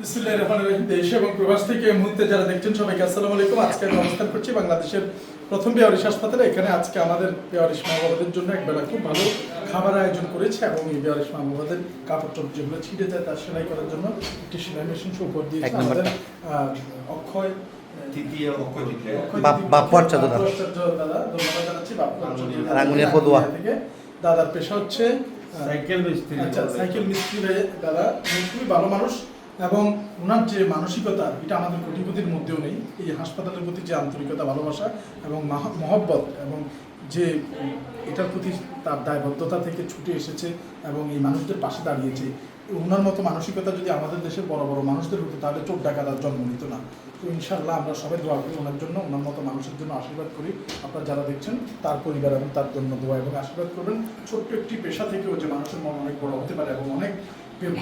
বিসমিল্লাহির রহমানির রহিম। দেশ এবং প্রবাস থেকে এই মুহূর্তে যারা দেখছেন সবাইকে আসসালামু আলাইকুম। আজকে আমি অবস্থান করছি বাংলাদেশের প্রথম বেয়ারিশ হাসপাতালে। এখানে আজকে আমাদের বেয়ারিশ মা বাবাদের জন্য একবেলা খুব ভালো খাবার আয়োজন করেছে এবং এই বেয়ারিশ মা বাবাদের কাপড় চোপড় যেগুলো ছিঁড়ে যায় তার সেলাই করার জন্য একটি সেলাই মেশিন উপর দিয়েছে আমাদের অক্ষয় তৃতীয় অক্ষয় দাদা। ধন্যবাদ জানাচ্ছি থেকে। দাদার পেশা হচ্ছে সাইকেল মিস্ত্রি। আচ্ছা, সাইকেল মিস্ত্রি দাদা খুবই ভালো মানুষ এবং ওনার যে মানসিকতা এটা আমাদের কোটিপতির মধ্যেও নেই। এই হাসপাতালের প্রতি যে আন্তরিকতা, ভালোবাসা এবং মহব্বত এবং যে এটার প্রতি তার দায়বদ্ধতা থেকে ছুটে এসেছে এবং এই মানুষদের পাশে দাঁড়িয়েছে, ওনার মতো মানসিকতা যদি আমাদের দেশের বড় বড় মানুষদের হতো তাহলে চোখ ডাকাতার জন্ম নিত না। তো ইনশাআল্লাহ আমরা সবাই দোয়া করি ওনার জন্য, ওনার মতো মানুষের জন্য আশীর্বাদ করি। আপনারা যারা দেখছেন তার পরিবার এবং তার জন্য দোয়া এবং আশীর্বাদ করবেন। ছোট্ট একটি পেশা থেকেও যে মানুষের মন অনেক বড় হতে পারে এবং অনেক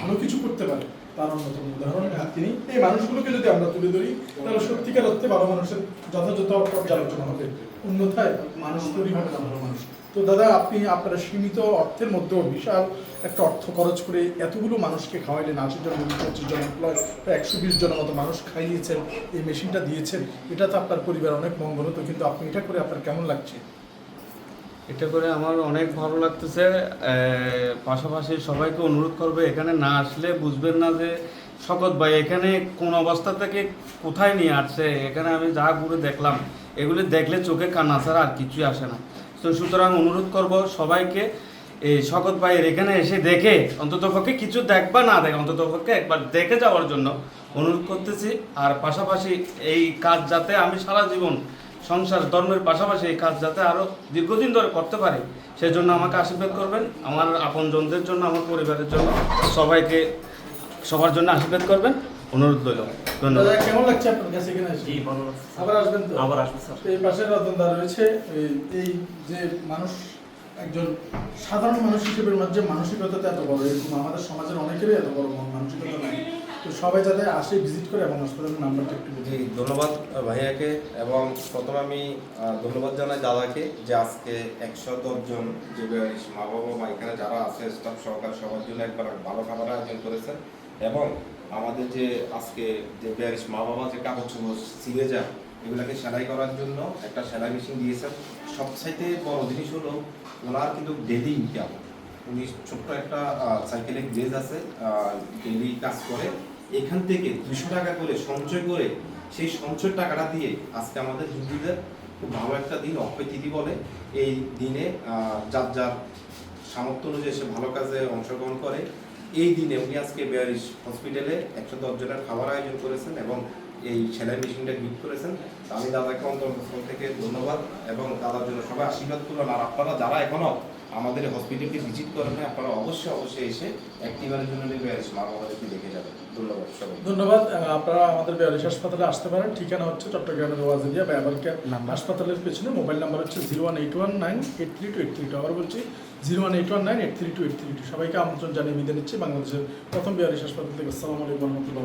ভালো কিছু করতে পারে তার অন্যতম উদাহরণ তিনি। এই মানুষগুলোকে যদি আমরা তুলে ধরি তাহলে সত্যিকার অর্থে ভালো মানুষের যথাযথ পর্যালোচনা হবে, অন্যথায় মানুষ তৈরি হবে না ভালো মানুষ। তো দাদা, আপনি আপনার সীমিত অর্থের মধ্যেও বিশাল একটা অর্থ খরচ করে এতগুলো মানুষকে খাওয়াইলেন, 80 জন 25 জন এমপ্লয়, 120 জনের মতো মানুষ খাইয়েছেন, এই মেশিনটা দিয়েছেন, এটা তো আপনার পরিবার অনেক মঙ্গল হতো, কিন্তু আপনি এটা করে আপনার কেমন লাগছে? এটা করে আমার অনেক ভালো লাগতেছে। পাশাপাশি সবাইকে অনুরোধ করবে, এখানে না আসলে বুঝবেন না যে শকত ভাই এখানে কোন অবস্থা থেকে কোথায় নিয়ে আসছে। এখানে আমি যা ঘুরে দেখলাম, এগুলি দেখলে চোখে কান্না ছাড়া আর কিছুই আসে না। তো সুতরাং অনুরোধ করব সবাইকে এই শকত ভাইয়ের এখানে এসে দেখে অন্ততপক্ষে কিছু দেখবা না দেখে অন্ততপক্ষে একবার দেখে যাওয়ার জন্য অনুরোধ করতেছি। আর পাশাপাশি এই কাজ যাতে আমি সারা জীবন সংসার ধর্মের পাশাপাশি এই কাজ যাতে আরও দীর্ঘদিন ধরে করতে পারি সেজন্য আমাকে আশীর্বাদ করবেন। আমার আপনজনদের জন্য, আমার পরিবারের জন্য, সবাইকে সবার জন্য আশীর্বাদ করবেন, অনুরোধ রইল। ধন্যবাদ। কেমন লাগছে আপনার কাছে এখানে এসে? ভালো। আবার আসবেন তো? আবার আসবো স্যার। এই পাশে রতনদা রয়েছে। এই যে মানুষ একজন সাধারণ মানুষ হিসেবে যে মানসিকতাটা এত বড়, এরকম আমাদের সমাজের অনেকেরই এত বড় মানসিকতা নাই। তো সবাই যাতে আসে, ভিজিট করে এবং হাসপাতালের নাম্বারটা একটু জি, ধন্যবাদ ভাইয়াকে। এবং প্রথমে আমি ধন্যবাদ জানাই দাদাকে যে আজকে 110 জন যে মা বাবা বা এখানে যারা আছে স্টাফ সহকার সবার জন্য একবার ভালো খাবার আয়োজন করেছেন। এবং আমাদের যে আজকে যে বেয়ারিশ মা বাবা যে কাপড় চোপড় ছিঁড়ে যায় এগুলাকে সেলাই করার জন্য একটা সেলাই মেশিন দিয়েছেন। সবচাইতে বড় জিনিস হলো ওনার কিন্তু ডেলি ইনকাম। উনি ছোট্ট একটা সাইকেলের গ্রেজ আছে, ডেলি কাজ করে। এখান থেকে 200 টাকা করে সঞ্চয় করে সেই সঞ্চয় টাকাটা দিয়ে আজকে আমাদের হিন্দুদের খুব ভালো একটা দিন, অক্ষয় তৃতীয়া বলে। এই দিনে যার যার সামর্থ্য অনুযায়ী সে ভালো কাজে অংশগ্রহণ করে। এই দিনে উনি আজকে বেয়ারিশ হসপিটালে 110 জনের খাবার আয়োজন করেছেন এবং এই সেলাই মেশিনটা গিফট করেছেন। আমি দাদাকে অন্তর্স্থল থেকে ধন্যবাদ এবং দাদার জন্য সবাই আশীর্বাদ করলাম। আর আপনারা যারা এখনো আমাদের হসপিটালকে ভিজিট করেন না, আপনারা অবশ্যই এসে একটিবারের জন্য বেয়ারিশ মা বাবাদেরকে দেখে যাবেন। ধন্যবাদ সবাই। ধন্যবাদ। আপনারা আমাদের বেয়ারিশ হাসপাতালে আসতে পারেন। ঠিকানা হচ্ছে চট্টগ্রামের ওয়াজিরিয়া ব্যবহারকের হাসপাতালের পেছনে। মোবাইল নাম্বার হচ্ছে 01819832832। আবার বলছি 01819832832। সবাইকে আমন্ত্রণ জানিয়ে বিদায় নিচ্ছি বাংলাদেশের প্রথম বেয়ারিশ হাসপাতাল থেকে। আসসালামু আলাইকুম রহমতুল্লাহ।